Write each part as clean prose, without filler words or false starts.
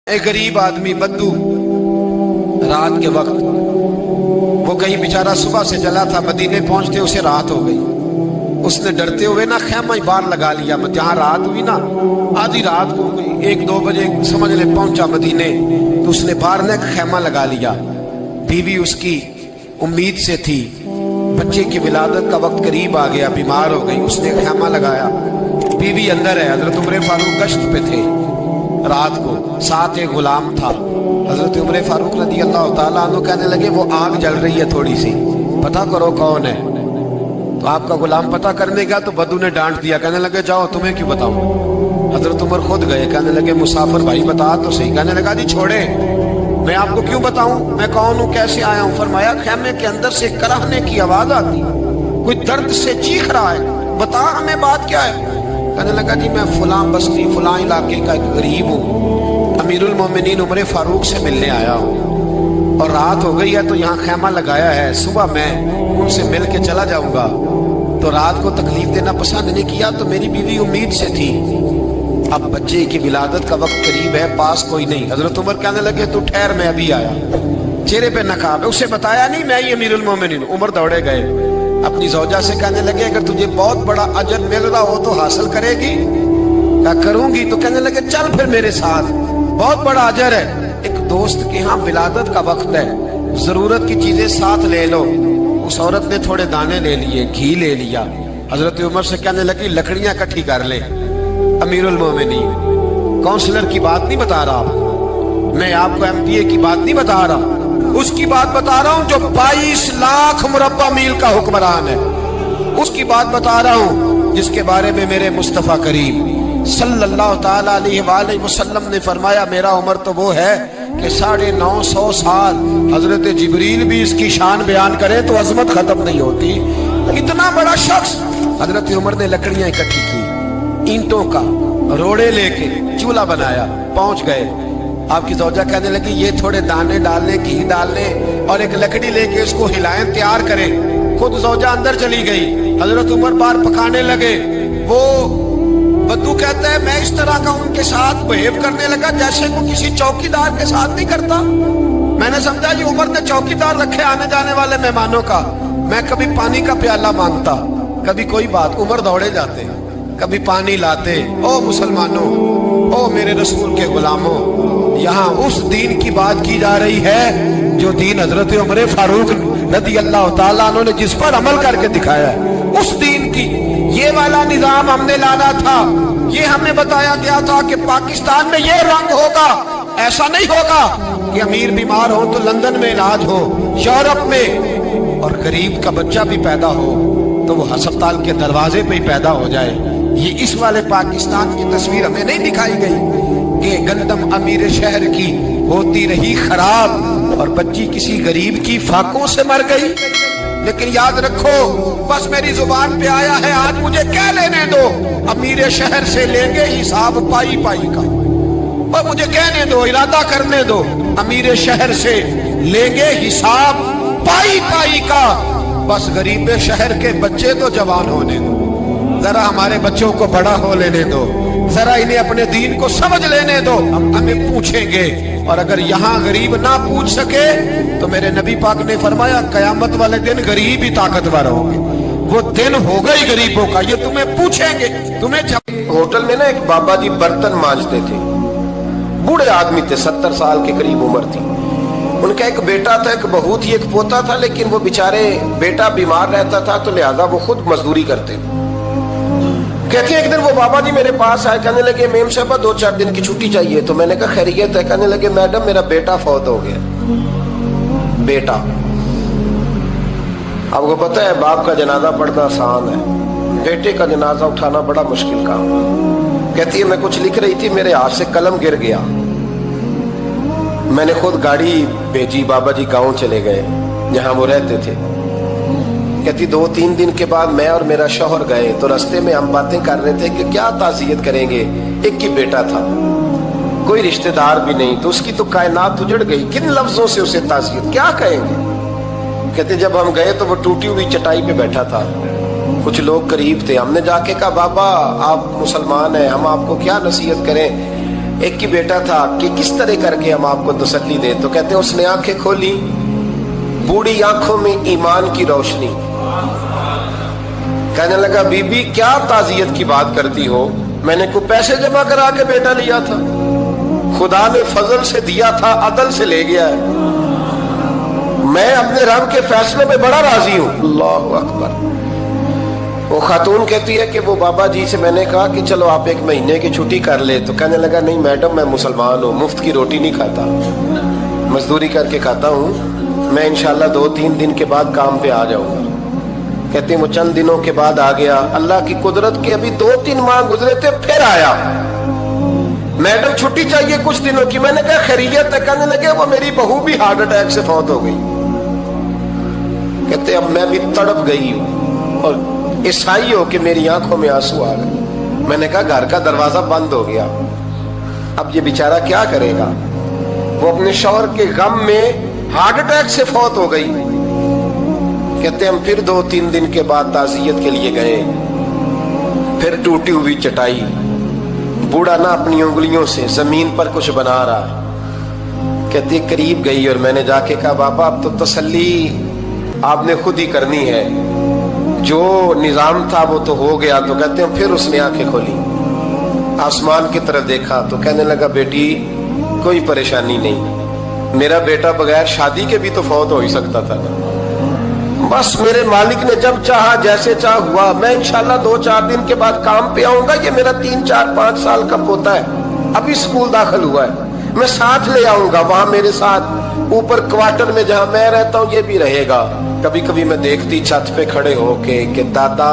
ایک غریب آدمی بدو رات کے وقت وہ کہیں بیچارہ صبح سے چلا تھا، مدینے پہنچتے اسے رات ہو گئی۔ اس نے ڈرتے ہوئے نا خیمہ ہی باہر لگا لیا۔ جہاں رات ہوئی نا آدھی رات ہو گئی، 1-2 بجے سمجھ لے پہنچا مدینے، تو اس نے باہر نے خیمہ لگا لیا۔ بیوی اس کی امید سے تھی، بچے کی ولادت کا وقت قریب آ گیا، بیمار ہو گئی، اس نے خیمہ لگایا۔ بیوی اندر ہے، حضرت عمر فاروق گشت پہ تھے رات کو، ساتھ ایک غلام تھا۔ حضرت عمر فاروق رضی اللہ تعالیٰ عنہ کہنے لگے وہ آگ جل رہی ہے تھوڑی سی، پتہ کرو کون ہے۔ تو آپ کا غلام پتہ کرنے گیا تو بدو نے ڈانٹ دیا، کہنے لگے جاؤ تمہیں کیوں بتاؤں۔ حضرت عمر خود گئے، کہنے لگے مسافر بھائی بتا تو صحیح۔ کہنے لگا جی چھوڑے، میں آپ کو کیوں بتاؤں، میں کون ہوں، کیسے آیا ہوں۔ فرمایا خیمے کے اندر سے کرہنے کی آواز آتی، کوئی درد سے چیخ رہا ہے، بتا ہمیں بات کیا ہے۔ کہنے لگا جی میں فلاں بستی فلاں علاقے کا ایک غریب ہوں، امیر المومنین عمر فاروق سے ملنے آیا ہوں، اور رات ہو گئی ہے تو یہاں خیمہ لگایا ہے، صبح میں ان سے مل کے چلا جاؤں گا۔ تو رات کو تکلیف دینا پسند نہیں کیا، تو میری بیوی امید سے تھی، اب بچے کی ولادت کا وقت قریب ہے، پاس کوئی نہیں۔ حضرت عمر کہنے لگے تو ٹھہر میں ابھی آیا، چہرے پہ نقاب ہے، اسے بتایا نہیں میں ہی امیر المومنین۔ عمر دوڑے گئے، اپنی زوجہ سے کہنے لگے اگر تجھے بہت بڑا اجر مل رہا ہو تو حاصل کرے گی؟ کیا کروں گی؟ تو کہنے لگے چل پھر میرے ساتھ، بہت بڑا اجر ہے، ایک دوست کے ہاں ولادت کا وقت ہے، ضرورت کی چیزیں ساتھ لے لو۔ اس عورت نے تھوڑے دانے لے لیے، گھی لے لیا، حضرت عمر سے کہنے لگی لکڑیاں اکٹھی کر لے۔ امیر المومنین کونسلر کی بات نہیں بتا رہا آپ کو، میں آپ کو ایم پی اے کی بات نہیں بتا رہا، اس کی بات بتا رہا ہوں جو 22 لاکھ مربع میل کا حکمران ہے، اس کی بات بتا رہا ہوں جس کے بارے میں میرے مصطفیٰ کریم صلی اللہ تعالیٰ علیہ وآلہ وسلم نے فرمایا میرا عمر تو وہ ہے کہ 950 سال حضرت جبریل بھی اس کی شان بیان کرے تو عظمت ختم نہیں ہوتی، اتنا بڑا شخص۔ حضرت عمر نے لکڑیاں اکٹھی کی، اینٹوں کا روڑے لے کے چولہا بنایا، پہنچ گئے۔ آپ کی زوجہ کہنے لگی یہ تھوڑے دانے ڈالنے، گھی ڈالنے اور ایک لکڑی لے کے اس کو ہلائیں، تیار کریں۔ خود زوجہ اندر چلی گئی، حضرت عمر بار پکانے لگے۔ وہ بدو کہتا ہے میں اس طرح کا ان کے ساتھ بہیو کرنے لگا جیسے وہ کسی چوکیدار کے ساتھ نہیں کرتا۔ میں نے سمجھا یہ عمر نے چوکیدار رکھے آنے جانے والے مہمانوں کا۔ میں کبھی پانی کا پیالہ مانگتا، کبھی کوئی بات، عمر دوڑے جاتے، کبھی پانی لاتے۔ او مسلمانوں، او میرے رسول کے غلاموں، یہاں اس دین کی بات کی جا رہی ہے جو دین حضرت عمر فاروق رضی اللہ تعالیٰ عنہ نے جس پر عمل کر کے دکھایا ہے، اس دین کی۔ یہ والا نظام ہم نے لانا تھا، یہ ہمیں بتایا گیا تھا کہ پاکستان میں یہ رنگ ہوگا، ایسا نہیں ہوگا کہ امیر بیمار ہو تو لندن میں علاج ہو، یورپ میں، اور غریب کا بچہ بھی پیدا ہو تو وہ ہسپتال کے دروازے پہ ہی پیدا ہو جائے۔ یہ اس والے پاکستان کی تصویر ہمیں نہیں دکھائی گئی کہ گندم امیر شہر کی ہوتی رہی خراب اور بچی کسی غریب کی فاقوں سے مر گئی۔ لیکن یاد رکھو، بس میری زبان پہ آیا ہے آج، مجھے کہہ لینے دو، امیر شہر سے لیں گے حساب پائی پائی کا، اور مجھے کہنے دو، ارادہ کرنے دو، امیر شہر سے لیں گے حساب پائی پائی کا۔ بس غریب شہر کے بچے تو جوان ہونے دو، ذرا ہمارے بچوں کو بڑا ہو لینے دو، ذرا انہیں اپنے دین کو سمجھ لینے دو، ہم ہمیں پوچھیں گے۔ اور اگر یہاں غریب نہ پوچھ سکے تو میرے نبی پاک نے فرمایا قیامت والے دن غریب ہی طاقتور ہوں گے، وہ دن ہوگا ہی غریبوں کا، یہ تمہیں پوچھیں گے۔ ہوٹل میں نا ایک بابا جی برتن مانجتے تھے، بوڑھے آدمی تھے، 70 سال کے قریب عمر تھی، ان کا ایک بیٹا تھا، ایک بہو تھی، ایک پوتا تھا، لیکن وہ بیچارے بیٹا بیمار رہتا تھا تو لہذا وہ خود مزدوری کرتے۔ کہتے ہیں ایک دن وہ بابا جی میرے پاس آئے، کہنے لگے میم صاحبہ 2-4 دن کی چھٹی چاہیے۔ تو میں نے کہا خیریت ہے؟ کہنے لگے میڈم میرا بیٹا فوت ہو گیا۔ بیٹا، آپ کو پتہ ہے باپ کا جنازہ پڑھنا آسان ہے، بیٹے کا جنازہ اٹھانا بڑا مشکل کام۔ کہتی ہے میں کچھ لکھ رہی تھی، میرے ہاتھ سے قلم گر گیا، میں نے خود گاڑی بھیجی، بابا جی گاؤں چلے گئے جہاں وہ رہتے تھے۔ کہتی 2-3 دن کے بعد میں اور میرا شوہر گئے تو رستے میں ہم باتیں کر رہے تھے کہ کیا تعزیت کریں گے، ایک ہی بیٹا تھا، کوئی رشتہ دار بھی نہیں، تو اس کی تو کائنات اجڑ گئی، کن لفظوں سے اسے تعزیت کیا کہیں گے۔ کہتے جب ہم گئے تو وہ ٹوٹی ہوئی چٹائی پہ بیٹھا تھا، کچھ لوگ قریب تھے، ہم نے جا کے کہا بابا آپ مسلمان ہیں، ہم آپ کو کیا نصیحت کریں۔ ایک ہی بیٹا تھا کہ کس طرح کر کے ہم آپ کو تسلی دیں. تو کہتے ہیں اس نے آنکھیں کھولی, بوڑھی آنکھوں میں ایمان کی روشنی. کہنے لگا بی بی کیا تعزیت کی بات کرتی ہو, میں نے کوئی پیسے جمع کرا کے بیٹا لیا تھا, خدا نے فضل سے دیا تھا, عدل سے لے گیا ہے, میں اپنے رب کے فیصلے میں بڑا راضی ہوں. اللہ اکبر. وہ خاتون کہتی ہے کہ وہ بابا جی سے میں نے کہا کہ چلو آپ 1 مہینے کی چھٹی کر لے. تو کہنے لگا نہیں میڈم میں مسلمان ہوں, مفت کی روٹی نہیں کھاتا, مزدوری کر کے کھاتا ہوں, میں انشاءاللہ 2-3 دن کے بعد کام پہ آ جاؤں گا. کہتے ہیں وہ چند دنوں کے بعد آ گیا. اللہ کی قدرت کے ابھی 2-3 ماہ گزرے تھے, پھر آیا. میڈم چھٹی چاہیے کچھ دنوں کی. میں نے کہا خیریت ہے. کہنے لگے وہ میری بہو بھی ہارٹ اٹیک سے فوت ہو گئی. کہتے اب میں بھی تڑپ گئی ہوں اور عیسائی ہو کہ میری آنکھوں میں آنسو آ گئے. میں نے کہا گھر کا دروازہ بند ہو گیا, اب یہ بیچارہ کیا کرے گا. وہ اپنے شوہر کے غم میں ہارٹ اٹیک سے فوت ہو گئی. کہتے ہم پھر 2-3 دن کے بعد تعزیت کے لیے گئے. پھر ٹوٹی ہوئی چٹائی, بوڑھا نہ اپنی انگلیوں سے زمین پر کچھ بنا رہا. کہتے قریب گئی اور میں نے جا کے کہا بابا اب تو تسلی آپ نے خود ہی کرنی ہے, جو نظام تھا وہ تو ہو گیا. تو کہتے ہیں پھر اس نے آنکھیں کھولی, آسمان کی طرف دیکھا تو کہنے لگا بیٹی کوئی پریشانی نہیں, میرا بیٹا بغیر شادی کے بھی تو فوت ہو ہی سکتا تھا نا, بس میرے مالک نے جب چاہا جیسے چاہ ہوا. میں انشاءاللہ 2-4 دن کے بعد کام پہ آؤں گا. یہ میرا 3-4-5 سال کا پوتا ہے, ابھی اسکول داخل ہوا ہے, میں ساتھ لے آؤں گا. وہاں میرے ساتھ اوپر کوارٹر میں جہاں میں رہتا ہوں یہ بھی رہے گا. کبھی کبھی میں دیکھتی چھت پہ کھڑے ہو کے کہ دادا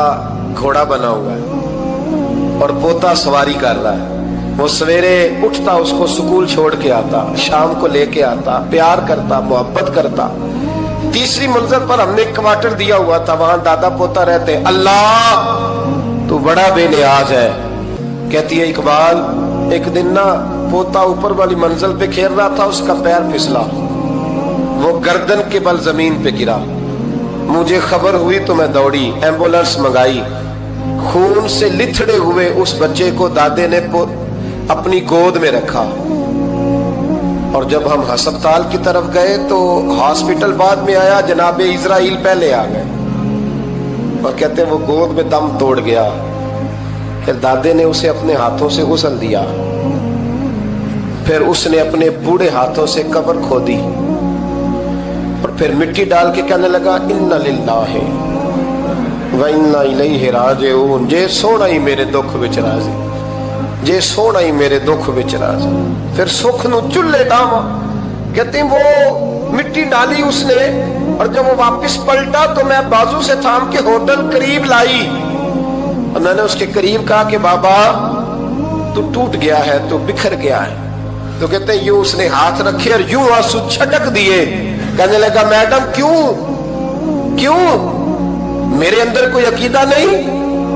گھوڑا بنا ہوا ہے اور پوتا سواری کر رہا ہے. وہ سویرے اٹھتا, اس کو سکول چھوڑ کے آتا, شام کو لے کے آتا, پیار کرتا, محبت کرتا. 3ری منزل پر ہم نے ایک کوارٹر دیا ہوا تھا, وہاں دادا پوتا رہتے. اللہ تو بڑا بے نیاز ہے. کہتی ہے اقبال ایک دن نا پوتا اوپر والی منزل پہ کھیل رہا تھا, اس کا پیر پھسلا, وہ گردن کے بل زمین پہ گرا. مجھے خبر ہوئی تو میں دوڑی, ایمبولینس منگائی. خون سے لتھڑے ہوئے اس بچے کو دادے نے اپنی گود میں رکھا. اور جب ہم ہسپتال کی طرف گئے تو ہاسپٹل بعد میں آیا, جناب اسرائیل پہلے آ گئے اور کہتے ہیں وہ گود میں دم توڑ گیا. پھر دادے نے اسے اپنے ہاتھوں سے غسل دیا, پھر اس نے اپنے بوڑھے ہاتھوں سے قبر کھودی اور پھر مٹی ڈال کے کہنے لگا انا للہ و انا الیہ راجعون. جے سونا ہی میرے دکھ وچ راضی, جے سونا ہی میرے دکھ وچ راضی. پھر سکھ نو چلے ڈاواں. کہتے ہیں وہ مٹی ڈالی اس نے, اور جب وہ واپس پلٹا تو میں بازو سے تھام کے ہوٹل قریب لائی اور میں نے اس کے قریب کہا کہ بابا تو ٹوٹ گیا ہے, تو بکھر گیا ہے. تو کہتے ہیں یوں اس نے ہاتھ رکھے اور یوں آنسو چھٹک دیے. کہنے لگا میڈم کیوں میرے اندر کوئی عقیدہ نہیں,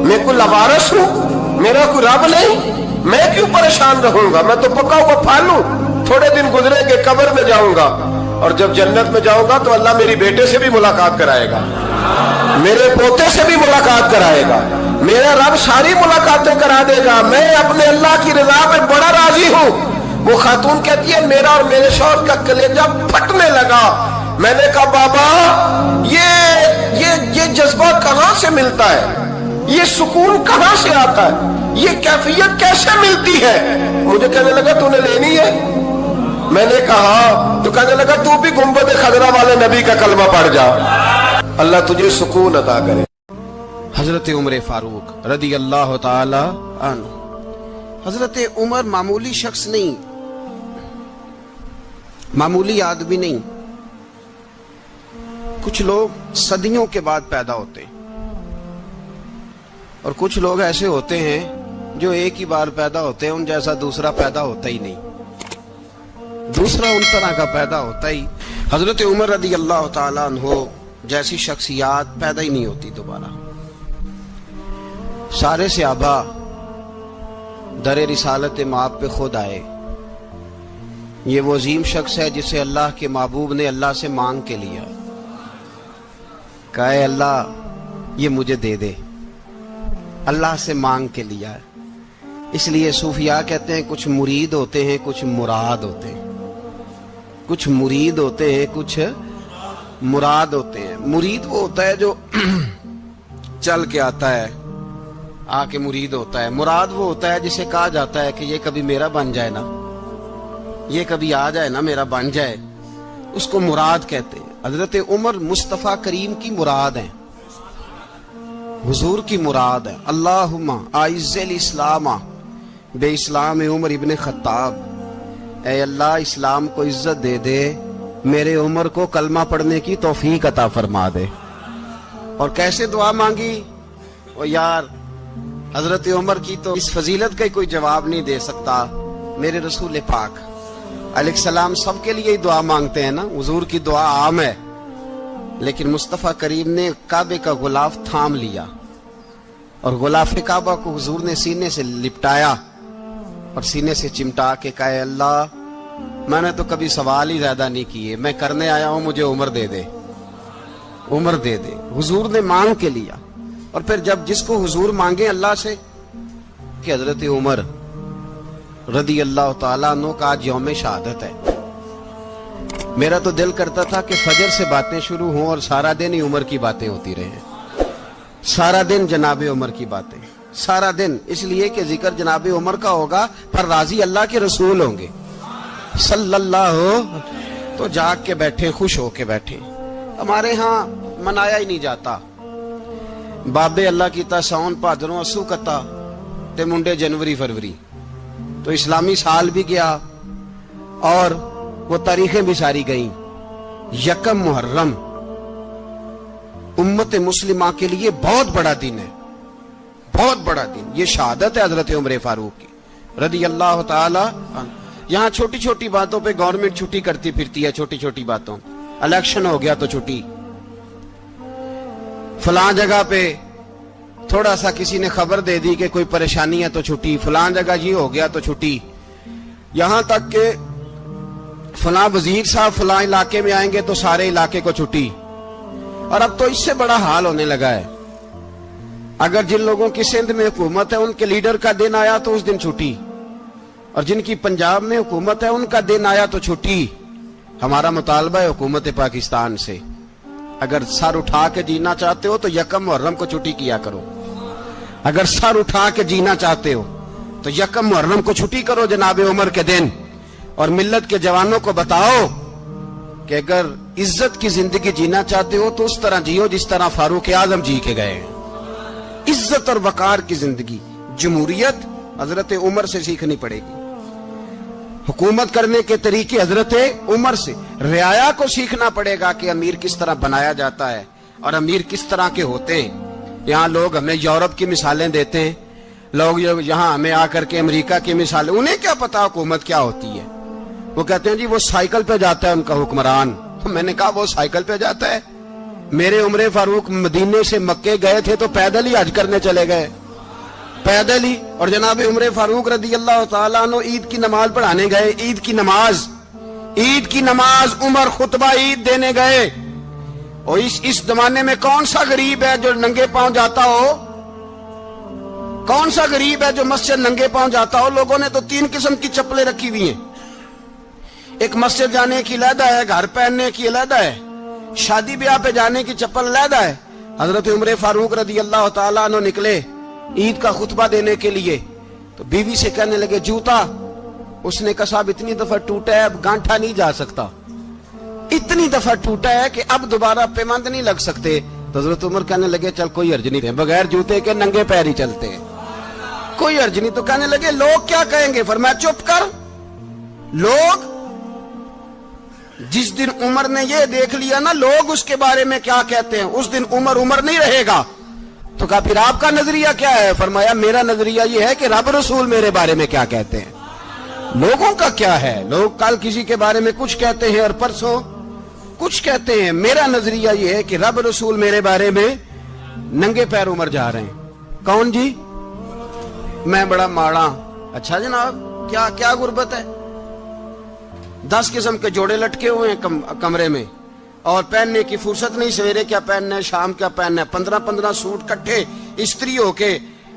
میں کوئی لوارث ہوں, میرا کوئی رب نہیں, میں کیوں پریشان رہوں گا, میں تو پکا ہوا پھل ہوں. تھوڑے دن گزرے گے قبر میں جاؤں گا, اور جب جنت میں جاؤں گا تو اللہ میری بیٹے سے بھی ملاقات کرائے گا, میرے پوتے سے بھی ملاقات کرائے گا, میرا رب ساری ملاقاتیں کرا دے گا. میں اپنے اللہ کی رضا پہ بڑا راضی ہوں. وہ خاتون کہتی ہے میرا اور میرے شوہر کا کلیجہ پھٹنے لگا. میں نے کہا بابا یہ جذبہ کہاں سے ملتا ہے, یہ سکون کہاں سے آتا ہے, یہ کیفیت کیسے ملتی ہے. مجھے کہنے لگا تو نے لینی ہے. میں نے کہا, تو کہنے لگا تو بھی گنبد خضرا والے نبی کا کلمہ پڑھ جا, اللہ تجھے سکون عطا کرے. حضرت عمر فاروق رضی اللہ تعالی عنہ. حضرت عمر معمولی شخص نہیں, معمولی آدمی نہیں. کچھ لوگ صدیوں کے بعد پیدا ہوتے ہیں اور کچھ لوگ ایسے ہوتے ہیں جو ایک ہی بار پیدا ہوتے ہیں, ان جیسا دوسرا پیدا ہوتا ہی نہیں, دوسرا ان طرح کا پیدا ہوتا ہی. حضرت عمر رضی اللہ تعالیٰ عنہ جیسی شخصیات پیدا ہی نہیں ہوتی دوبارہ. سارے صحابہ در رسالت مآب پہ خود آئے. یہ وہ عظیم شخص ہے جسے اللہ کے محبوب نے اللہ سے مانگ کے لیا, کہا اے اللہ یہ مجھے دے دے. اللہ سے مانگ کے لیا ہے. اس لیے صوفیاء کہتے ہیں کچھ مرید ہوتے ہیں کچھ مراد ہوتے ہیں. کچھ مرید ہوتے ہیں کچھ مراد ہوتے ہیں. مرید وہ ہوتا ہے جو چل کے آتا ہے آ کے مرید ہوتا ہے. مراد وہ ہوتا ہے جسے کہا جاتا ہے کہ یہ کبھی میرا بن جائے نا, یہ کبھی آ جائے نا, میرا بن جائے, اس کو مراد کہتے ہیں. حضرت عمر مصطفیٰ کریم کی مراد ہیں, حضور کی مراد ہے. اللہم اعز الاسلام بے اسلام عمر ابن خطاب, اے اللہ اسلام کو عزت دے دے, میرے عمر کو کلمہ پڑھنے کی توفیق عطا فرما دے. اور کیسے دعا مانگی؟ او یار حضرت عمر کی تو اس فضیلت کا کوئی جواب نہیں دے سکتا. میرے رسول پاک علیہ السلام سب کے لیے ہی دعا مانگتے ہیں نا, حضور کی دعا عام ہے, لیکن مصطفیٰ کریم نے کعبے کا غلاف تھام لیا اور غلاف کعبہ کو حضور نے سینے سے لپٹایا اور سینے سے چمٹا کے کہا اے اللہ میں نے تو کبھی سوال ہی زیادہ نہیں کیے, میں کرنے آیا ہوں, مجھے عمر دے دے, عمر دے دے. حضور نے مانگ کے لیا. اور پھر جب جس کو حضور مانگے اللہ سے کہ حضرت عمر رضی اللہ تعالیٰ عنہ کا آج یوم شہادت ہے, میرا تو دل کرتا تھا کہ فجر سے باتیں شروع ہوں اور سارا دن ہی عمر کی باتیں ہوتی رہیں, سارا دن جناب عمر کی باتیں, سارا دن. اس لیے کہ ذکر جناب عمر کا ہوگا پر راضی اللہ کے رسول ہوں گے صلی اللہ ہو, تو جاگ کے بیٹھے, خوش ہو کے بیٹھے. ہمارے ہاں منایا ہی نہیں جاتا. بابے اللہ کیتا ساؤن بھادروں اسو کتا تے منڈے جنوری فروری, تو اسلامی سال بھی گیا اور وہ تاریخیں بھی ساری گئیں. یکم محرم امت مسلمہ کے لیے بہت بڑا دن ہے, بہت بڑا دن. یہ شہادت ہے حضرت عمر فاروق کی رضی اللہ تعالی عنہ. یہاں چھوٹی چھوٹی باتوں پہ گورنمنٹ چھٹی کرتی پھرتی ہے, چھوٹی چھوٹی باتوں. الیکشن ہو گیا تو چھٹی, فلاں جگہ پہ تھوڑا سا کسی نے خبر دے دی کہ کوئی پریشانی ہے تو چھٹی, فلاں جگہ یہ ہو گیا تو چھٹی. یہاں تک کہ فلاں وزیر صاحب فلاں علاقے میں آئیں گے تو سارے علاقے کو چھٹی. اور اب تو اس سے بڑا حال ہونے لگا ہے, اگر جن لوگوں کی سندھ میں حکومت ہے ان کے لیڈر کا دن آیا تو اس دن چھٹی, اور جن کی پنجاب میں حکومت ہے ان کا دن آیا تو چھٹی. ہمارا مطالبہ ہے حکومت پاکستان سے, اگر سر اٹھا کے جینا چاہتے ہو تو یکم محرم کو چھٹی کیا کرو. اگر سر اٹھا کے جینا چاہتے ہو تو یکم محرم کو چھٹی کرو جناب عمر کے دن. اور ملت کے جوانوں کو بتاؤ کہ اگر عزت کی زندگی جینا چاہتے ہو تو اس طرح جیو جس طرح فاروق اعظم جی کے گئے. عزت اور وقار کی زندگی, جمہوریت حضرت عمر سے سیکھنی پڑے گی. حکومت کرنے کے طریقے حضرت عمر سے. رعایا کو سیکھنا پڑے گا کہ امیر کس طرح بنایا جاتا ہے اور امیر کس طرح کے ہوتے ہیں. یہاں لوگ ہمیں یورپ کی مثالیں دیتے ہیں, لوگ یہاں ہمیں آ کر کے امریکہ کی مثالیں, انہیں کیا پتا حکومت کیا ہوتی ہے. وہ کہتے ہیں جی وہ سائیکل پہ جاتا ہے ان کا حکمران. میں نے کہا وہ سائیکل پہ جاتا ہے؟ میرے عمر فاروق مدینے سے مکے گئے تھے تو پیدل ہی حج کرنے چلے گئے, پیدل ہی. اور جناب عمر فاروق رضی اللہ تعالیٰ عنہ عید کی نماز پڑھانے گئے. عید کی نماز عمر خطبہ عید دینے گئے. اور اس زمانے میں کون سا غریب ہے جو ننگے پاؤں جاتا ہو؟ کون سا غریب ہے جو مسجد ننگے پاؤں جاتا ہو؟ لوگوں نے تو 3 قسم کی چپلیں رکھی ہوئی ہیں. ایک مسجد جانے کی علیحدہ ہے, گھر پہننے کی علیحدہ ہے, شادی بیاہ پہ جانے کی چپل علیحدہ ہے. حضرت عمر فاروق رضی اللہ تعالیٰ عنہ نکلے عید کا خطبہ دینے کے لیے تو بیوی سے کہنے لگے جوتا. اس نے کہا صاحب اتنی دفعہ ٹوٹا ہے اب گانٹھا نہیں جا سکتا, اتنی دفعہ ٹوٹا ہے کہ اب دوبارہ پیمند نہیں لگ سکتے. تو حضرت عمر کہنے لگے چل کوئی حرج نہیں, بغیر جوتے کے ننگے پیر ہی چلتے ہیں, کوئی حرج نہیں. تو کہنے لگے لوگ کیا کہیں گے؟ فرمایا چپ کر. لوگ جس دن عمر نے یہ دیکھ لیا نا لوگ اس کے بارے میں کیا کہتے ہیں, اس دن عمر نہیں رہے گا. تو کہا پھر آپ کا نظریہ کیا ہے؟ فرمایا میرا نظریہ یہ ہے کہ رب رسول میرے بارے میں کیا کہتے ہیں. لوگوں کا کیا ہے؟ لوگ کل کسی کے بارے میں کچھ کہتے ہیں اور پرسوں کچھ کہتے ہیں. میرا نظریہ یہ ہے کہ رب رسول میرے بارے میں ننگے پیر عمر جا رہے ہیں. کون جی؟ میں بڑا ماڑا. اچھا جناب کیا غربت ہے؟ 10 قسم کے جوڑے لٹکے ہوئے ہیں کمرے میں اور پہننے کی فرصت نہیں. سویرے کیا پہننا ہے, شام کیا پہننا ہے, 15 سوٹ کٹھے استری ہو کے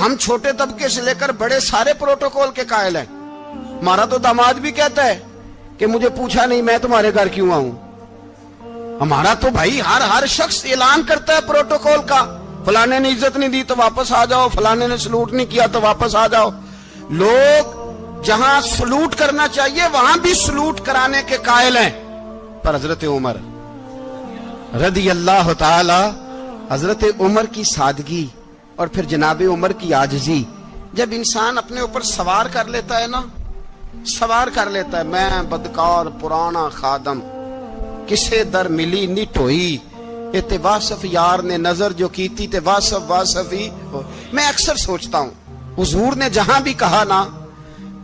ہم چھوٹے طبقے سے لے کر بڑے سارے پروٹوکول کے قائل ہیں. ہمارا تو داماد بھی کہتا ہے کہ مجھے پوچھا نہیں میں تمہارے گھر کیوں آؤں. ہمارا تو بھائی ہر شخص اعلان کرتا ہے پروٹوکول کا. فلانے نے عزت نہیں دی تو واپس آ جاؤ, فلانے نے سلوٹ نہیں کیا تو واپس آ جاؤ. لوگ جہاں سلوٹ کرنا چاہیے وہاں بھی سلوٹ کرانے کے قائل ہیں. پر حضرت عمر رضی اللہ تعالی, حضرت عمر کی سادگی اور پھر جناب عمر کی عاجزی, جب انسان اپنے اوپر سوار کر لیتا ہے نا, سوار کر لیتا ہے, میں بدکار پرانا خادم کسے در ملی نٹ ہوئی, تے واصف یار نے نظر جو کی تھی تے واصف ہی. میں اکثر سوچتا ہوں حضور نے جہاں بھی کہا نا,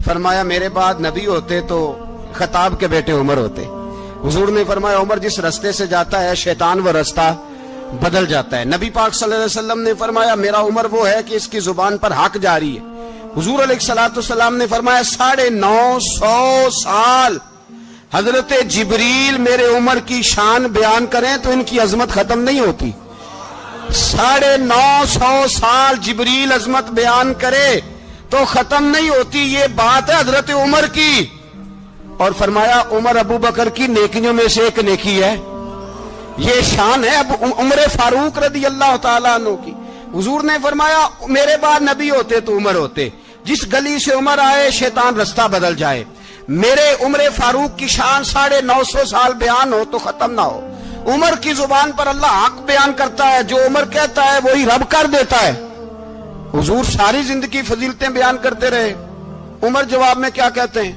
فرمایا میرے بعد نبی ہوتے تو خطاب کے بیٹے عمر ہوتے. حضور نے فرمایا عمر جس رستے سے جاتا ہے شیطان وہ رستہ بدل جاتا ہے. نبی پاک صلی اللہ علیہ وسلم نے فرمایا میرا عمر وہ ہے کہ اس کی زبان پر حق جاری ہے. حضور علیہ الصلوۃ والسلام نے فرمایا 950 سال حضرت جبریل میرے عمر کی شان بیان کریں تو ان کی عظمت ختم نہیں ہوتی. 950 سال جبریل عظمت بیان کرے تو ختم نہیں ہوتی. یہ بات ہے حضرت عمر کی. اور فرمایا عمر ابو بکر کی نیکیوں میں سے ایک نیکی ہے. یہ شان ہے اب عمر فاروق رضی اللہ تعالیٰ عنہ کی. حضور نے فرمایا میرے بعد نبی ہوتے تو عمر ہوتے, جس گلی سے عمر آئے شیطان رستہ بدل جائے. میرے عمر فاروق کی شان 950 سال بیان ہو تو ختم نہ ہو. عمر کی زبان پر اللہ حق بیان کرتا ہے, جو عمر کہتا ہے وہی رب کر دیتا ہے. حضور ساری زندگی فضیلتیں بیان کرتے رہے, عمر جواب میں کیا کہتے ہیں؟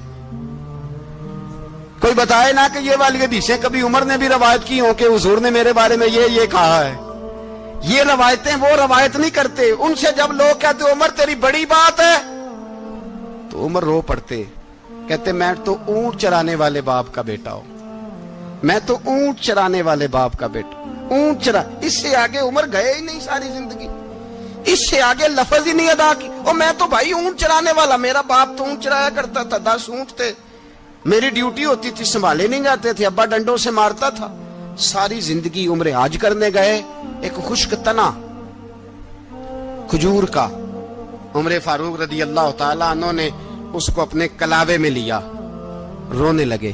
کوئی بتائے نا کہ یہ والی حدیثیں کبھی عمر نے بھی روایت کی ہوں کہ حضور نے میرے بارے میں یہ کہا ہے. یہ روایتیں وہ روایت نہیں کرتے. ان سے جب لوگ کہتے عمر تیری بڑی بات ہے تو عمر رو پڑتے, کہتے میں تو اونٹ چرانے والے باپ کا بیٹا ہوں, میں تو اونٹ چرانے والے باپ کا بیٹا. اونٹ چرا, اس سے آگے عمر گئے ہی نہیں ساری زندگی, اس سے آگے لفظ ہی نہیں ادا کی. اور میں تو بھائی اونٹ چرانے والا, میرا باپ تو اونٹ چرایا کرتا تھا, 10 اونٹ تھے, میری ڈیوٹی ہوتی تھی, سنبھالے نہیں جاتے تھے, ابا ڈنڈوں سے مارتا تھا. ساری زندگی عمر حج کرنے گئے, ایک خشک تنا کھجور کا عمر فاروق رضی اللہ تعالیٰ عنہ نے اس کو اپنے کلاوے میں لیا, رونے لگے.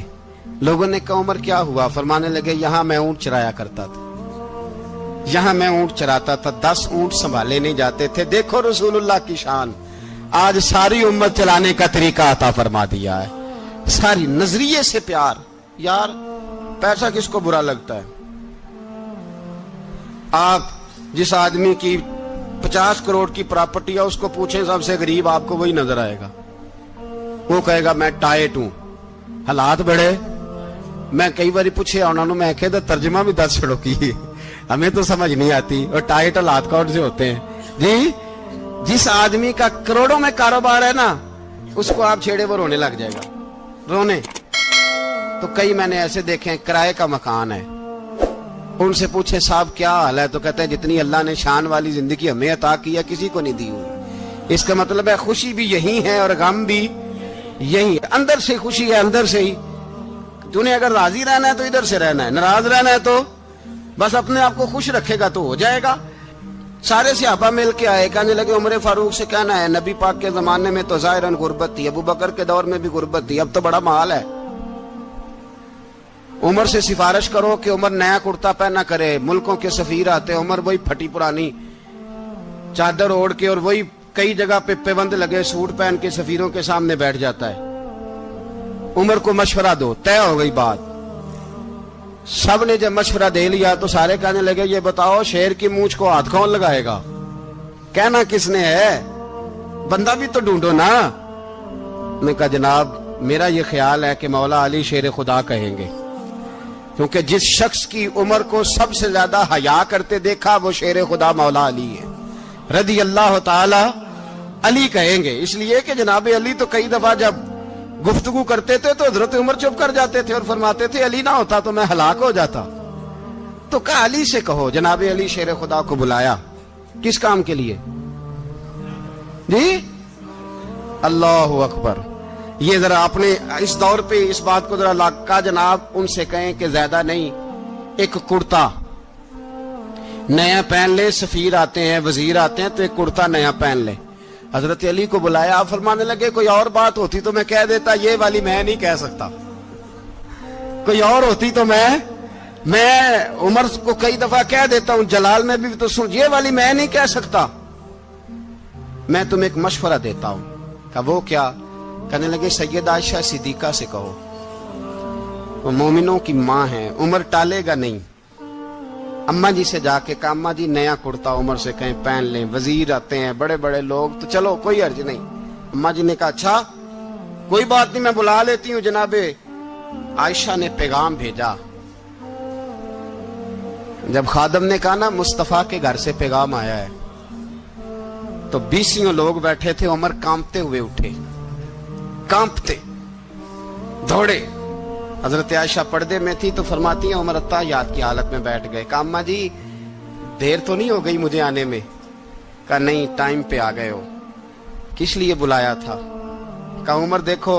لوگوں نے کہا عمر کیا ہوا؟ فرمانے لگے یہاں میں اونٹ چرایا کرتا تھا, یہاں میں اونٹ چراتا تھا, 10 اونٹ سنبھالے نہیں جاتے تھے. دیکھو رسول اللہ کی شان, آج ساری امت چلانے کا طریقہ عطا فرما دیا ہے. ساری نظریے سے پیار. یار پیسہ کس کو برا لگتا ہے؟ آپ جس آدمی کی 50 کروڑ کی پراپرٹی ہے اس کو پوچھیں سب سے غریب, آپ کو وہی نظر آئے گا. وہ کہے گا میں ٹائٹ ہوں, حالات بڑے. میں کئی بار پوچھے انہوں نے, میں کہتا ترجمہ بھی 10 چھڑوں کی, ہمیں تو سمجھ نہیں آتی. اور ٹائٹ حالات کون سے ہوتے ہیں جی؟ جس آدمی کا کروڑوں میں کاروبار ہے نا, اس کو آپ چھیڑے وہ رونے لگ جائے گا, رونے. تو کئی میں نے ایسے دیکھے ہیں کرائے کا مکان ہے, ان سے پوچھے صاحب کیا حال ہے, تو کہتے ہیں جتنی اللہ نے شان والی زندگی ہمیں عطا کی ہے کسی کو نہیں دی ہوئی. اس کا مطلب ہے خوشی بھی یہی ہے اور غم بھی یہی ہے. اندر سے خوشی ہے, اندر سے ہی. تو نے اگر راضی رہنا ہے تو ادھر سے رہنا ہے, ناراض رہنا ہے تو بس اپنے آپ کو خوش رکھے گا تو ہو جائے گا. سارے صحابہ مل کے آئے, کہنے لگے عمر فاروق سے کہنا ہے نبی پاک کے زمانے میں تو ظاہراً غربت تھی, ابو بکر کے دور میں بھی غربت تھی, اب تو بڑا مال ہے. عمر سے سفارش کرو کہ عمر نیا کرتا پہنا کرے. ملکوں کے سفیر آتے, عمر وہی پھٹی پرانی چادر اوڑھ کے اور وہی کئی جگہ پہ پیوند لگے سوٹ پہن کے سفیروں کے سامنے بیٹھ جاتا ہے. عمر کو مشورہ دو, طے ہو گئی بات. سب نے جب مشورہ دے لیا تو سارے کہنے لگے یہ بتاؤ شیر کی مونچھ کو ہاتھ کون لگائے گا؟ کہنا کس نے ہے, بندہ بھی تو ڈھونڈو نا. میں کہا جناب میرا یہ خیال ہے کہ مولا علی شیر خدا کہیں گے, کیونکہ جس شخص کی عمر کو سب سے زیادہ حیا کرتے دیکھا وہ شیر خدا مولا علی ہے رضی اللہ تعالی علی کہیں گے. اس لیے کہ جناب علی تو کئی دفعہ جب گفتگو کرتے تھے تو حضرت عمر چپ کر جاتے تھے اور فرماتے تھے علی نہ ہوتا تو میں ہلاک ہو جاتا. تو کہا علی سے کہو. جناب علی شیر خدا کو بلایا, کس کام کے لیے جی؟ اللہ اکبر. یہ ذرا اپنے اس دور پہ اس بات کو ذرا لاکا جناب ان سے کہیں کہ زیادہ نہیں, ایک کرتا نیا پہن لے. سفیر آتے ہیں, وزیر آتے ہیں تو ایک کرتا نیا پہن لے. حضرت علی کو بلایا, آپ فرمانے لگے کوئی اور بات ہوتی تو میں کہہ دیتا, یہ والی میں نہیں کہہ سکتا. کوئی اور ہوتی تو میں عمر کو کئی دفعہ کہہ دیتا ہوں, جلال میں بھی تو سن, یہ والی میں نہیں کہہ سکتا. میں تمہیں ایک مشورہ دیتا ہوں. کہا وہ کیا؟ کہنے لگے سیدہ عائشہ صدیقہ سے کہو, وہ مومنوں کی ماں ہیں, عمر ٹالے گا نہیں. اماں جی سے جا کے کہا اماں جی نیا کرتا عمر سے کہیں پہن لیں, وزیر آتے ہیں, بڑے بڑے لوگ, تو چلو کوئی عرض نہیں. اماں جی نے کہا اچھا کوئی بات نہیں, میں بلا لیتی ہوں. جناب عائشہ نے پیغام بھیجا. جب خادم نے کہا نا مصطفیٰ کے گھر سے پیغام آیا ہے, تو 20 لوگ بیٹھے تھے. عمر کانپتے ہوئے اٹھے, کانپتے دوڑے. حضرت عائشہ پردے میں تھی تو فرماتی ہیں عمر اتحیات کی حالت میں بیٹھ گئے. کہا اماں جی دیر تو نہیں ہو گئی مجھے آنے میں؟ کہا نہیں, ٹائم پہ آ گئے ہو. کس لیے بلایا تھا؟ کہا عمر دیکھو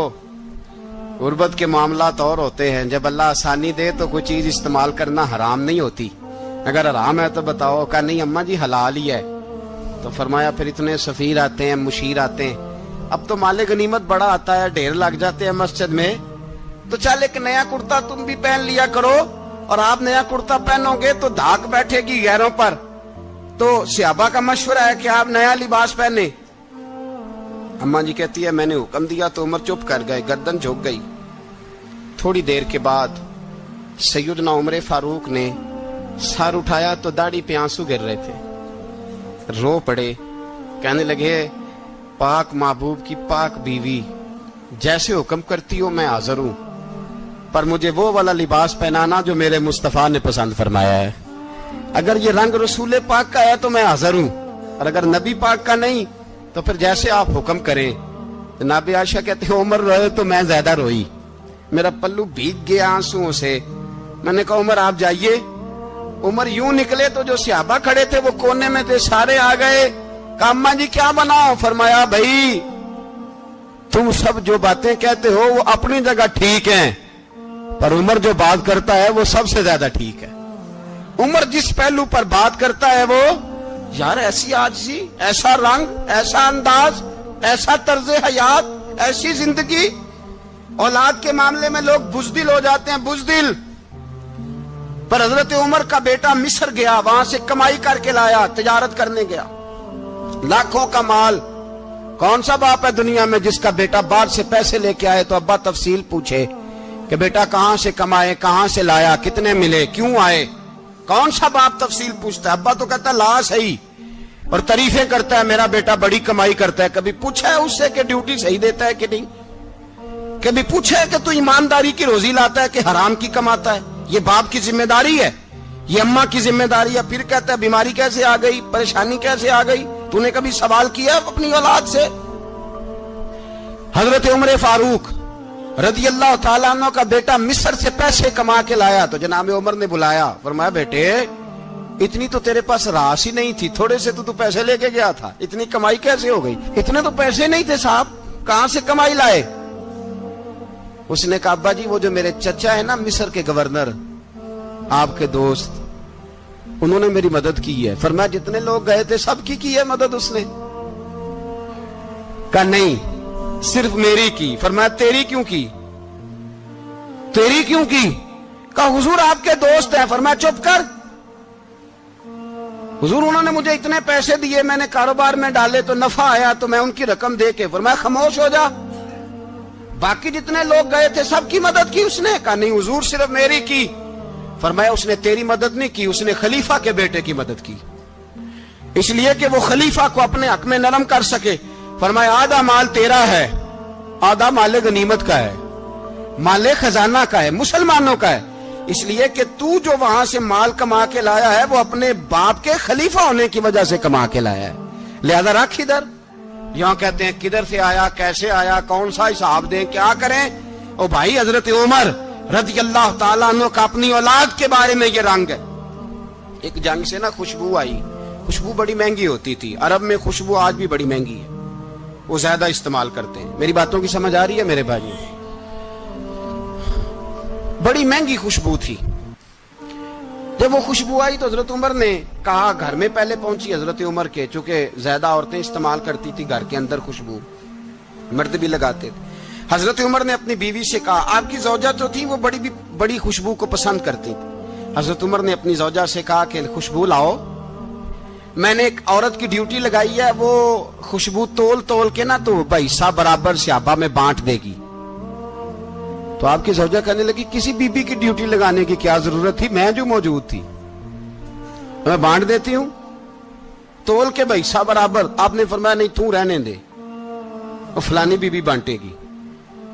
غربت کے معاملات اور ہوتے ہیں, جب اللہ آسانی دے تو کوئی چیز استعمال کرنا حرام نہیں ہوتی, اگر حرام ہے تو بتاؤ. کہا نہیں اماں جی حلال ہی ہے. تو فرمایا پھر اتنے سفیر آتے ہیں, مشیر آتے ہیں, اب تو مال غنیمت بڑا آتا ہے, ڈھیر لگ جاتے ہیں مسجد میں, تو چل ایک نیا کرتا تم بھی پہن لیا کرو, اور آپ نیا کرتا پہنو گے تو دھاک بیٹھے گی غیروں پر. تو صحابہ کا مشورہ ہے کہ آپ نیا لباس پہنے. اماں جی کہتی ہے میں نے حکم دیا تو عمر چپ کر گئے, گردن جھک گئی. تھوڑی دیر کے بعد سیدنا عمر فاروق نے سر اٹھایا تو داڑھی پہ آنسو گر رہے تھے, رو پڑے. کہنے لگے پاک محبوب کی پاک بیوی, جیسے حکم کرتی ہو میں حاضر ہوں, پر مجھے وہ والا لباس پہنانا جو میرے مصطفیٰ نے پسند فرمایا ہے. اگر یہ رنگ رسول پاک کا ہے تو میں حاضر ہوں, اور اگر نبی پاک کا نہیں تو پھر جیسے آپ حکم کریں. جناب عائشہ کہتے ہیں عمر روئے تو میں زیادہ روئی, میرا پلو بھیگ گیا آنسوؤں سے. میں نے کہا عمر آپ جائیے. عمر یوں نکلے تو جو صحابہ کھڑے تھے وہ کونے میں تھے, سارے آ گئے. کہا اماں جی کیا بناؤ؟ فرمایا بھائی تم سب جو باتیں کہتے ہو وہ اپنی جگہ ٹھیک ہیں, پر عمر جو بات کرتا ہے وہ سب سے زیادہ ٹھیک ہے. عمر جس پہلو پر بات کرتا ہے وہ, یار ایسی عاجزی, ایسا رنگ, ایسا انداز, ایسا طرز حیات, ایسی زندگی. اولاد کے معاملے میں لوگ بزدل ہو جاتے ہیں, بزدل. پر حضرت عمر کا بیٹا مصر گیا, وہاں سے کمائی کر کے لایا, تجارت کرنے گیا, لاکھوں کا مال. کون سا باپ ہے دنیا میں جس کا بیٹا باہر سے پیسے لے کے آئے تو ابا تفصیل پوچھے کہ بیٹا کہاں سے کمائے, کہاں سے لایا, کتنے ملے, کیوں آئے؟ کون سا باپ تفصیل پوچھتا ہے؟ ابا تو کہتا ہے لا صحیح, اور تعریفیں کرتا ہے میرا بیٹا بڑی کمائی کرتا ہے. کبھی پوچھا ہے اس سے کہ ڈیوٹی صحیح دیتا ہے کہ نہیں؟ کبھی پوچھا ہے کہ تو ایمانداری کی روزی لاتا ہے کہ حرام کی کماتا ہے؟ یہ باپ کی ذمہ داری ہے, یہ اماں کی ذمہ داری ہے. پھر کہتا ہے بیماری کیسے آ گئی, پریشانی کیسے آ گئی, تو نے کبھی سوال کیا اپنی اولاد سے؟ حضرت عمر فاروق رضی اللہ تعالیٰ عنہ کا بیٹا مصر سے پیسے کما کے لایا تو جناب عمر نے بلایا, فرمایا بیٹے اتنی تو تیرے پاس راس ہی نہیں تھی, تھوڑے سے تو پیسے لے کے گیا تھا, اتنی کمائی کیسے ہو گئی؟ اتنے تو پیسے نہیں تھے صاحب, کہاں سے کمائی لائے؟ اس نے کہا ابا جی وہ جو میرے چچا ہے نا مصر کے گورنر, آپ کے دوست, انہوں نے میری مدد کی ہے. فرمایا جتنے لوگ گئے تھے سب کی ہے مدد اس نے؟ کہا نہیں صرف میری کی. فرمایا تیری کیوں کی؟ تیری کیوں کی؟ کہا حضور آپ کے دوست ہیں. فرمایا چپ کر, حضور انہوں نے مجھے اتنے پیسے دیے, میں نے کاروبار میں ڈالے تو نفع آیا تو میں ان کی رقم دے کے. فرمایا خاموش ہو جا, باقی جتنے لوگ گئے تھے سب کی مدد کی اس نے؟ کہا نہیں حضور صرف میری کی. فرمایا اس نے تیری مدد نہیں کی, اس نے خلیفہ کے بیٹے کی مدد کی, اس لیے کہ وہ خلیفہ کو اپنے حق میں نرم کر سکے. فرمایا آدھا مال تیرا ہے, آدھا مال غنیمت کا ہے, مال خزانہ کا ہے, مسلمانوں کا ہے, اس لیے کہ تو جو وہاں سے مال کما کے لایا ہے وہ اپنے باپ کے خلیفہ ہونے کی وجہ سے کما کے لایا ہے, لہذا رکھ ادھر. یہاں کہتے ہیں کدھر سے آیا, کیسے آیا, کون سا حساب دیں, کیا کریں؟ او بھائی حضرت عمر رضی اللہ تعالیٰ عنہ کا اپنی اولاد کے بارے میں یہ رنگ ہے. ایک جنگ سے نا خوشبو آئی, خوشبو بڑی مہنگی ہوتی تھی, عرب میں خوشبو آج بھی بڑی مہنگی ہے, وہ زیادہ استعمال کرتے ہیں. میری باتوں کی سمجھ آ رہی ہے میرے بھائی؟ بڑی مہنگی خوشبو تھی. جب وہ خوشبو آئی تو حضرت عمر نے کہا, گھر میں پہلے پہنچی حضرت عمر کے, چونکہ زیادہ عورتیں استعمال کرتی تھی گھر کے اندر خوشبو, مرد بھی لگاتے تھے. حضرت عمر نے اپنی بیوی سے کہا, آپ کی زوجہ جو تھی وہ بڑی خوشبو کو پسند کرتی تھی. حضرت عمر نے اپنی زوجہ سے کہا کہ خوشبو لاؤ, میں نے ایک عورت کی ڈیوٹی لگائی ہے, وہ خوشبو تول کے نا تو حصہ برابر صحابہ میں بانٹ دے گی. تو آپ کی زوجہ کہنے لگی, کسی بی بی کی ڈیوٹی لگانے کی کیا ضرورت تھی, میں جو موجود تھی میں بانٹ دیتی ہوں تول کے حصہ برابر. آپ نے فرمایا نہیں تو رہنے دے, اور فلانی بی بی بانٹے گی.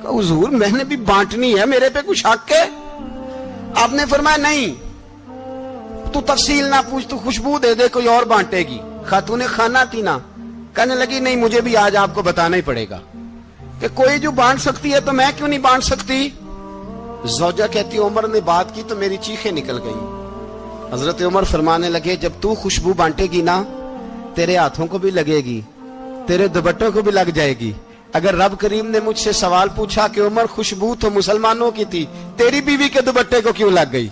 کہا حضور میں نے بھی بانٹنی ہے, میرے پہ کچھ حق ہے؟ آپ نے فرمایا نہیں, تو تفصیل نہ پوچھ, تو خوشبو دے دے, کوئی اور بانٹے گی. خاتون خانہ تھی نا, کہنے لگی نہیں مجھے بھی آج آپ کو بتانا ہی پڑے گا کہ کوئی جو بانٹ سکتی ہے تو میں کیوں نہیں بانٹ سکتی. زوجہ کہتی عمر نے بات کی تو میری چیخیں نکل گئی. حضرت عمر فرمانے لگے, جب تو خوشبو بانٹے گی نا تیرے ہاتھوں کو بھی لگے گی, تیرے دوپٹوں کو بھی لگ جائے گی. اگر رب کریم نے مجھ سے سوال پوچھا کہ عمر خوشبو تو مسلمانوں کی تھی, تیری بیوی کے دوپٹے کو کیوں لگ گئی,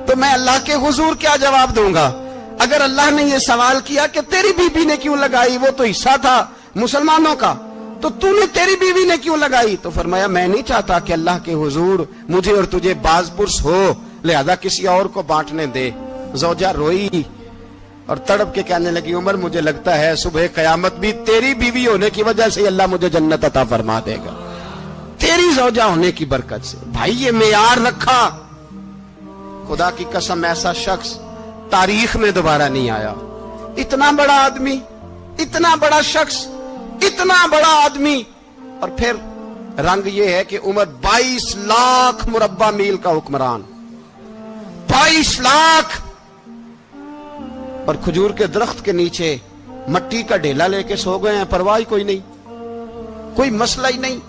تو میں اللہ کے حضور کیا جواب دوں گا؟ اگر اللہ نے یہ سوال کیا کہ تیری بیوی نے کیوں لگائی, وہ تو حصہ تھا مسلمانوں کا, تو نے تیری بیوی نے کیوں لگائی؟ تو فرمایا میں نہیں چاہتا کہ اللہ کے حضور مجھے اور تجھے باز پرس ہو, لہذا کسی اور کو بانٹنے دے. زوجہ روئی اور تڑپ کے کہنے لگی, عمر مجھے لگتا ہے صبح قیامت بھی تیری بیوی ہونے کی وجہ سے اللہ مجھے جنت عطا فرما دے گا, تیری زوجہ ہونے کی برکت سے. بھائی یہ معیار رکھا, خدا کی قسم ایسا شخص تاریخ میں دوبارہ نہیں آیا. اتنا بڑا آدمی, اتنا بڑا شخص, اتنا بڑا آدمی, اور پھر رنگ یہ ہے کہ عمر 22 لاکھ مربع میل کا حکمران, 22 لاکھ, اور کھجور کے درخت کے نیچے مٹی کا ڈھیلا لے کے سو گئے ہیں, پرواہ کوئی نہیں, کوئی مسئلہ ہی نہیں.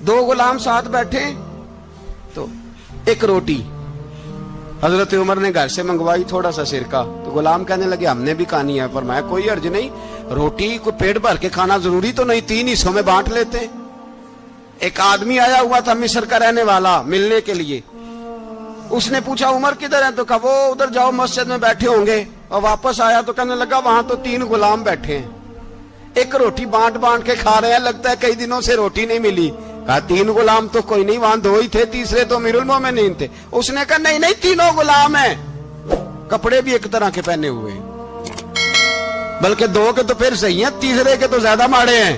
2 غلام ساتھ بیٹھے تو ایک روٹی حضرت عمر نے گھر سے منگوائی, تھوڑا سا سرکہ, تو غلام کہنے لگے ہم نے بھی کھانی ہے. فرمایا کوئی حرج نہیں, روٹی کو پیٹ بھر کے کھانا ضروری تو نہیں, 3 حصوں میں بانٹ لیتے. ایک آدمی آیا ہوا تھا مصر کا رہنے والا ملنے کے لیے, اس نے پوچھا عمر کدھر ہیں, تو کہا وہ ادھر جاؤ مسجد میں بیٹھے ہوں گے. اور واپس آیا تو کہنے لگا وہاں تو 3 غلام بیٹھے ہیں, ایک روٹی بانٹ کے کھا رہے ہیں, لگتا ہے کئی دنوں سے روٹی نہیں ملی. کہا 3 غلام تو کوئی نہیں, وہاں 2 ہی تھے, تیسرے تو امیر المومنین تھے. اس نے کہا نہیں 3 غلام ہیں, کپڑے بھی ایک طرح کے پہنے ہوئے ہیں, بلکہ 2 کے تو پھر صحیح ہیں, تیسرے کے تو زیادہ ماڑے ہیں.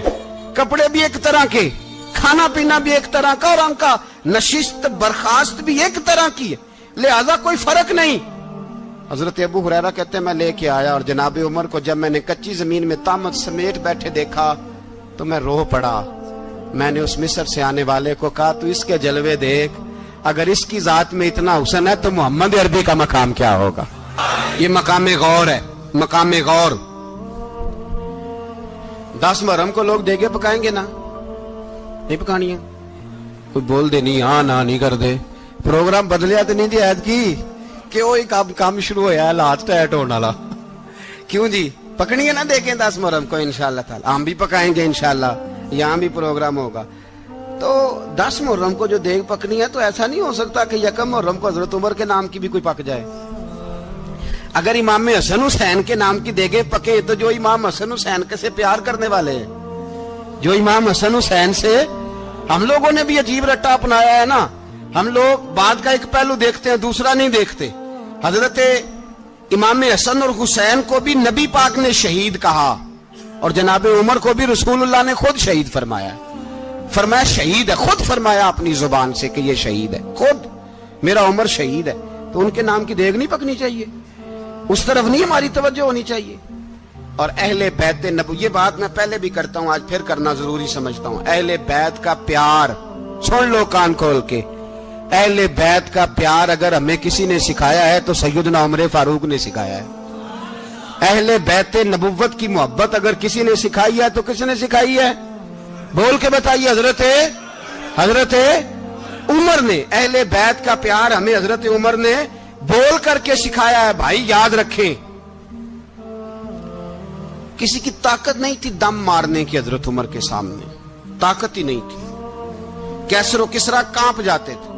کپڑے بھی ایک طرح کے, کھانا پینا بھی ایک طرح کا, اور ان کا نشست برخاست بھی ایک طرح کی ہے, لہذا کوئی فرق نہیں. حضرت ابو ہریرہ کہتے ہیں میں لے کے آیا, اور جناب عمر کو جب میں نے کچی زمین میں تامت سمیٹ بیٹھے دیکھا تو میں رو پڑا. میں نے اس مصر سے آنے والے کو کہا تو اس کے جلوے دیکھ, اگر اس کی ذات میں اتنا حسن ہے تو محمد عربی کا مقام کیا ہوگا. یہ مقام غور ہے, مقام غور. 10 محرم کو لوگ دیگے پکائیں گے نا, نہیں پکانی ہے, کوئی بول دے نہیں, ہاں نہ نہیں کر دے, پروگرام بدلیا تو نہیں دی عید کی کہ وہی کام شروع ہوا ہے لاسٹ ٹائٹ ہونے والا. کیوں جی پکنی ہے نا دیکھیں 10 محرم کو انشاءاللہ تعالی, ہم بھی پکائیں گے انشاءاللہ, یہاں بھی پروگرام ہوگا. تو 10 محرم کو جو دیگ پکنی ہے تو ایسا نہیں ہو سکتا کہ 1 محرم کو حضرت عمر کے نام کی بھی کوئی پک جائے. اگر امام حسن حسین کے نام کی دیگیں پکے تو جو امام حسن حسین کے سے پیار کرنے والے ہیں, جو امام حسن حسین سے, ہم لوگوں نے بھی عجیب رٹا اپنایا ہے نا, ہم لوگ بات کا ایک پہلو دیکھتے ہیں دوسرا نہیں دیکھتے. حضرت امام حسن اور حسین کو بھی نبی پاک نے شہید کہا, اور جناب عمر کو بھی رسول اللہ نے خود شہید فرمایا. فرمایا شہید ہے, خود فرمایا اپنی زبان سے کہ یہ شہید ہے, خود میرا عمر شہید ہے. تو ان کے نام کی دیگ نہیں پکنی چاہیے, اس طرف نہیں ہماری توجہ ہونی چاہیے. اور اہل بیت نبو, یہ بات میں پہلے بھی کرتا ہوں, آج پھر کرنا ضروری سمجھتا ہوں. اہل بیت کا پیار سن لو کان کھول کے, اہل بیت کا پیار اگر ہمیں کسی نے سکھایا ہے تو سیدنا عمر فاروق نے سکھایا ہے. اہل بیت نبوت کی محبت اگر کسی نے سکھائی ہے تو کس نے سکھائی ہے؟ بول کے بتائیے. حضرت عمر نے. اہل بیت کا پیار ہمیں حضرت عمر نے بول کر کے سکھایا ہے. بھائی یاد رکھیں, کسی کی طاقت نہیں تھی دم مارنے کی حضرت عمر کے سامنے, طاقت ہی نہیں تھی. کیسر و کسرا کانپ جاتے تھے,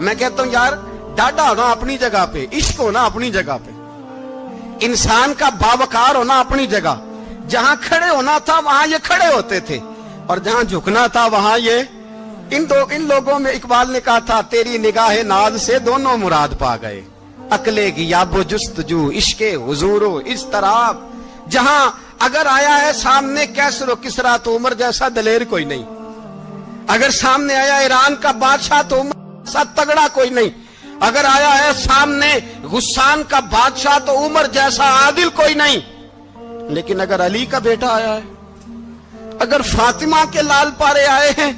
میں کہتا ہوں یار ڈاڈا ہونا اپنی جگہ پہ، عشق ہونا اپنی جگہ پہ، انسان کا باوقار ہونا اپنی جگہ، جہاں کھڑے ہونا تھا وہاں یہ کھڑے ہوتے تھے، اور جہاں جھکنا تھا وہاں یہ ان لوگوں میں اقبال نے کہا تھا تیری نگاہ ناز سے دونوں مراد پا گئے، عقلے کی یاب و جستجو، عشق حضور و اضطراب، جہاں اگر آیا ہے سامنے کیسر و کسرا تو عمر جیسا دلیر کوئی نہیں، اگر سامنے آیا ایران کا بادشاہ تو عمر جیسا تگڑا کوئی نہیں، اگر آیا ہے سامنے غسان کا بادشاہ تو عمر جیسا عادل کوئی نہیں، لیکن اگر علی کا بیٹا آیا ہے، اگر فاطمہ کے لال پارے آئے ہیں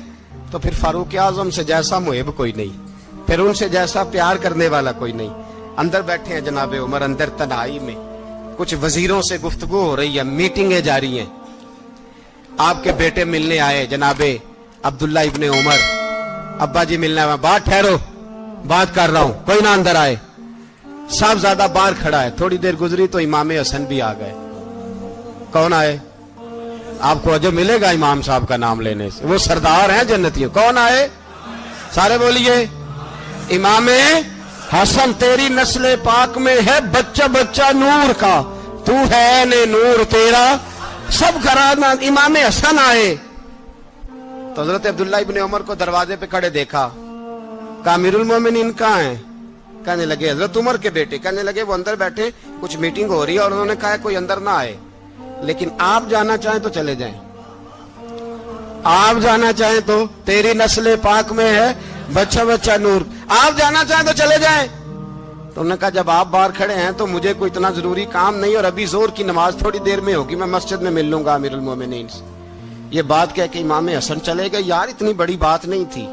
تو پھر فاروق اعظم سے جیسا محب کوئی نہیں، پھر ان سے جیسا پیار کرنے والا کوئی نہیں۔ اندر بیٹھے ہیں جناب عمر، اندر تنہائی میں کچھ وزیروں سے گفتگو ہو رہی ہے، میٹنگیں جاری ہیں، آپ کے بیٹے ملنے آئے جناب عبداللہ ابن عمر، ابا جی ملنا ہے، بات ٹھہرو بات کر رہا ہوں، کوئی نہ اندر آئے، صاحب زیادہ باہر کھڑا ہے، تھوڑی دیر گزری تو امام حسن بھی آ گئے۔ کون آئے؟ آپ کو جو ملے گا امام صاحب کا نام لینے سے، وہ سردار ہیں جنتیوں۔ کون آئے؟ سارے بولیے، امام حسن، تیری نسل پاک میں ہے بچہ بچہ نور کا، تو ہے نے نور تیرا سب گھرانہ۔ امام حسن آئے تو حضرت عبداللہ ابن عمر کو دروازے پہ کھڑے دیکھا، کہا امیر المومنین کہاں ہیں؟ کہنے لگے حضرت عمر کے بیٹے۔ کہنے لگے وہ اندر بیٹھے، کچھ میٹنگ ہو رہی ہے، اور انہوں نے کہا کوئی اندر نہ آئے، لیکن آپ جانا چاہیں تو چلے جائیں، آپ جانا چاہیں تو، تیری نسل پاک میں ہے بچہ بچہ نور، آپ جانا چاہیں تو چلے جائیں۔ تو انہوں نے کہا جب آپ باہر کھڑے ہیں تو مجھے کوئی اتنا ضروری کام نہیں، اور ابھی زور کی نماز تھوڑی دیر میں ہوگی، میں مسجد میں مل لوں گا امیر المومنین سے۔ یہ بات کہہ کہ امام حسن چلے گئے۔ یار اتنی بڑی بات نہیں تھی،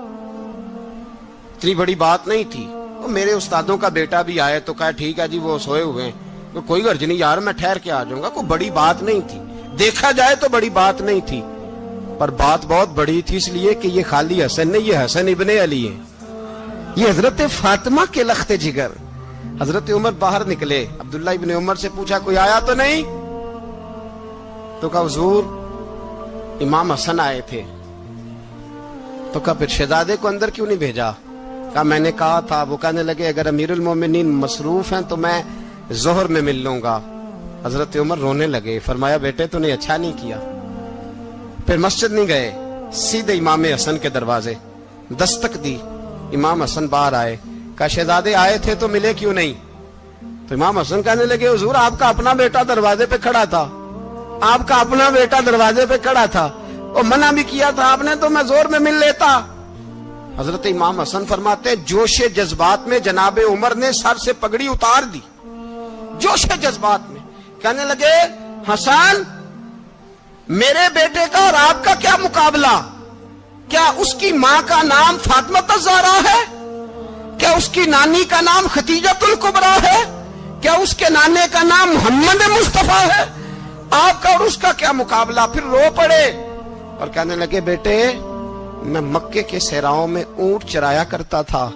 اتنی بڑی بات نہیں تھی، وہ میرے استادوں کا بیٹا بھی آئے تو کہا ٹھیک ہے جی وہ سوئے ہوئے ہیں، کوئی غرض نہیں یار میں ٹھہر کے آ جاؤں گا، کوئی بڑی بات نہیں تھی، دیکھا جائے تو بڑی بات نہیں تھی، پر بات بہت بڑی تھی، اس لیے کہ یہ خالی حسن نہیں، یہ حسن ابن علی ہے، یہ حضرت فاطمہ کے لخت جگر۔ حضرت عمر باہر نکلے، عبداللہ ابن عمر سے پوچھا کوئی آیا تو نہیں؟ تو کہا حضور امام حسن آئے تھے۔ تو کہا پھر شہزادے کو اندر کیوں نہیں بھیجا؟ کہا میں نے کہا تھا۔ وہ کہنے لگے اگر امیر المومنین مصروف ہیں تو میں ظہر میں مل لوں گا۔ حضرت عمر رونے لگے، فرمایا بیٹے تو نے اچھا نہیں کیا۔ پھر مسجد نہیں گئے، سیدھے امام حسن کے دروازے دستک دی، امام حسن باہر آئے، کہا شہزادے آئے تھے تو ملے کیوں نہیں؟ تو امام حسن کہنے لگے حضور آپ کا اپنا بیٹا دروازے پہ کھڑا تھا، آپ کا اپنا بیٹا دروازے پہ کھڑا تھا، اور منع بھی کیا تھا آپ نے تو میں زور میں مل لیتا۔ حضرت امام حسن فرماتے جوش جذبات میں جناب عمر نے سر سے پگڑی اتار دی، جوش جذبات میں کہنے لگے حسن میرے بیٹے کا اور آپ کا کیا مقابلہ؟ کیا اس کی ماں کا نام فاطمہ الزہرا ہے؟ کیا اس کی نانی کا نام خدیجہ الکبریٰ ہے؟ کیا اس کے نانے کا نام محمد مصطفیٰ ہے؟ آپ کا اور اس کا کیا مقابلہ؟ پھر رو پڑے اور کہنے لگے بیٹے میں مکے کے صحراؤں میں اونٹ چرایا کرتا تھا،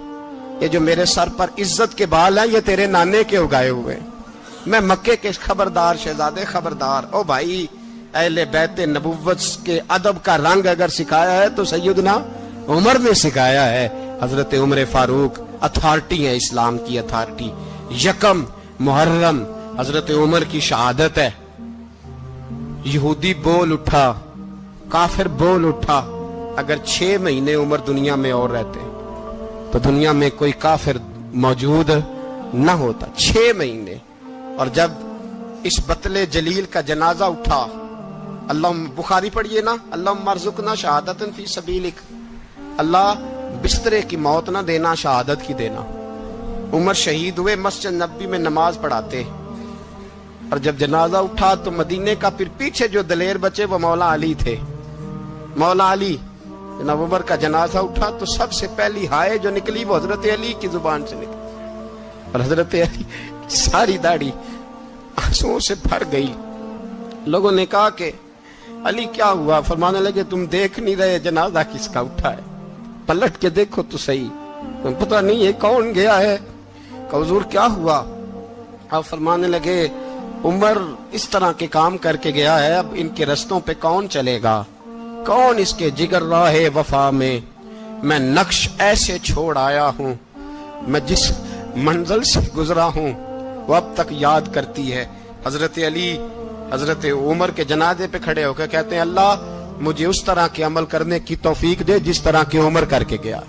یہ جو میرے سر پر عزت کے بال ہیں یہ تیرے نانے کے اگائے ہوئے، میں مکے کے خبردار شہزادے خبردار۔ او بھائی اہل بیت نبوت کے ادب کا رنگ اگر سکھایا ہے تو سیدنا عمر نے سکھایا ہے۔ حضرت عمر فاروق اتھارٹی ہے، اسلام کی اتھارٹی۔ یکم محرم حضرت عمر کی شہادت ہے۔ یہودی بول اٹھا، کافر بول اٹھا، اگر 6 مہینے عمر دنیا میں اور رہتے تو دنیا میں کوئی کافر موجود نہ ہوتا۔ 6 مہینے۔ اور جب اس بطل جلیل کا جنازہ اٹھا، اللہ بخاری پڑھیے نا، اللہم ارزقنا شہادت فی سبیلک، اللہ بسترے کی موت نہ دینا، شہادت کی دینا۔ عمر شہید ہوئے، مسجد نبی میں نماز پڑھاتے، اور جب جنازہ اٹھا تو مدینے کا پھر پیچھے جو دلیر بچے وہ مولا علی تھے۔ مولا علی، جناب عمر کا جنازہ اٹھا تو سب سے پہلی ہائے جو نکلی وہ حضرت علی کی زبان سے نکلی، اور حضرت علی ساری داڑھی آنسوؤں سے بھر گئی۔ لوگوں نے کہا کہ علی کیا ہوا؟ فرمانے لگے تم دیکھ نہیں رہے جنازہ کس کا اٹھا ہے، پلٹ کے دیکھو تو صحیح، تم پتہ نہیں یہ کون گیا ہے؟ کہ حضور کیا ہوا؟ آپ فرمانے لگے عمر اس طرح کے کام کر کے گیا ہے، اب ان کے رستوں پہ کون چلے گا؟ کون اس کے جگر راہ وفا میں؟ میں نقش ایسے چھوڑ آیا ہوں میں جس منزل سے گزرا ہوں وہ اب تک یاد کرتی ہے. حضرت علی حضرت عمر کے جنازے پہ کھڑے ہو کے کہتے ہیں اللہ مجھے اس طرح کے عمل کرنے کی توفیق دے جس طرح کی عمر کر کے گیا.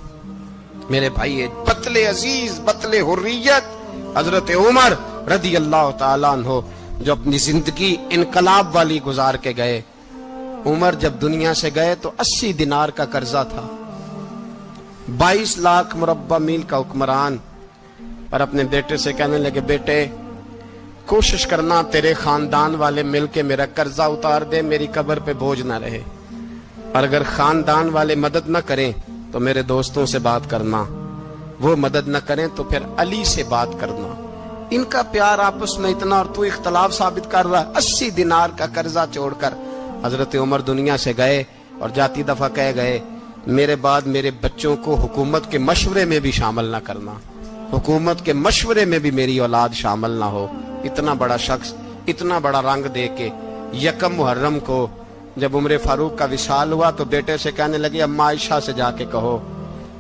میرے بھائی بطل عزیز بطل حریت حضرت عمر رضی اللہ تعالیٰ عنہ جو اپنی زندگی انقلاب والی گزار کے گئے. عمر جب دنیا سے گئے تو 80 دینار کا قرضہ تھا. 22 لاکھ مربع میل کا حکمران. اور اپنے بیٹے سے کہنے لگے بیٹے کوشش کرنا تیرے خاندان والے مل کے میرا قرضہ اتار دے, میری قبر پہ بوجھ نہ رہے. اور اگر خاندان والے مدد نہ کریں تو میرے دوستوں سے بات کرنا, وہ مدد نہ کریں تو پھر علی سے بات کرنا. ان کا پیار آپس میں اتنا اور تو اختلاف ثابت کر رہا. 80 دینار کا قرضہ چھوڑ کر حضرت عمر دنیا سے گئے اور جاتی دفعہ کہہ گئے میرے بعد میرے بچوں کو حکومت کے مشورے میں بھی شامل نہ کرنا, حکومت کے مشورے میں بھی میری اولاد شامل نہ ہو. اتنا بڑا شخص اتنا بڑا رنگ دے کے یکم محرم کو جب عمر فاروق کا وصال ہوا تو بیٹے سے کہنے لگے اما عائشہ سے جا کے کہو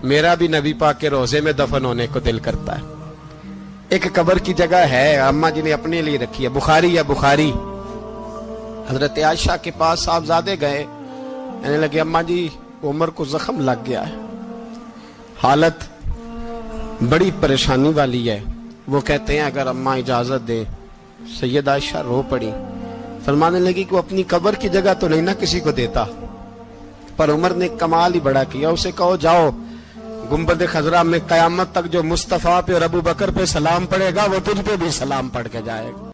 میرا بھی نبی پاک کے روزے میں دفن ہونے کو دل کرتا ہے. ایک قبر کی جگہ ہے اما جی نے اپنے لیے رکھی ہے, بخاری یا بخاری. حضرت عائشہ کے پاس صاحبزادے گئے, کہنے لگے اما جی عمر کو زخم لگ گیا ہے, حالت بڑی پریشانی والی ہے. وہ کہتے ہیں اگر اماں اجازت دے. سید عائشہ رو پڑی, فرمانے لگی کہ وہ اپنی قبر کی جگہ تو نہیں نہ کسی کو دیتا, پر عمر نے کمال ہی بڑا کیا. اسے کہو جاؤ گنبد خضرا میں قیامت تک جو مصطفیٰ پہ اور ابو بکر پہ سلام پڑے گا وہ تجھ پہ بھی سلام پڑھ کے جائے گا.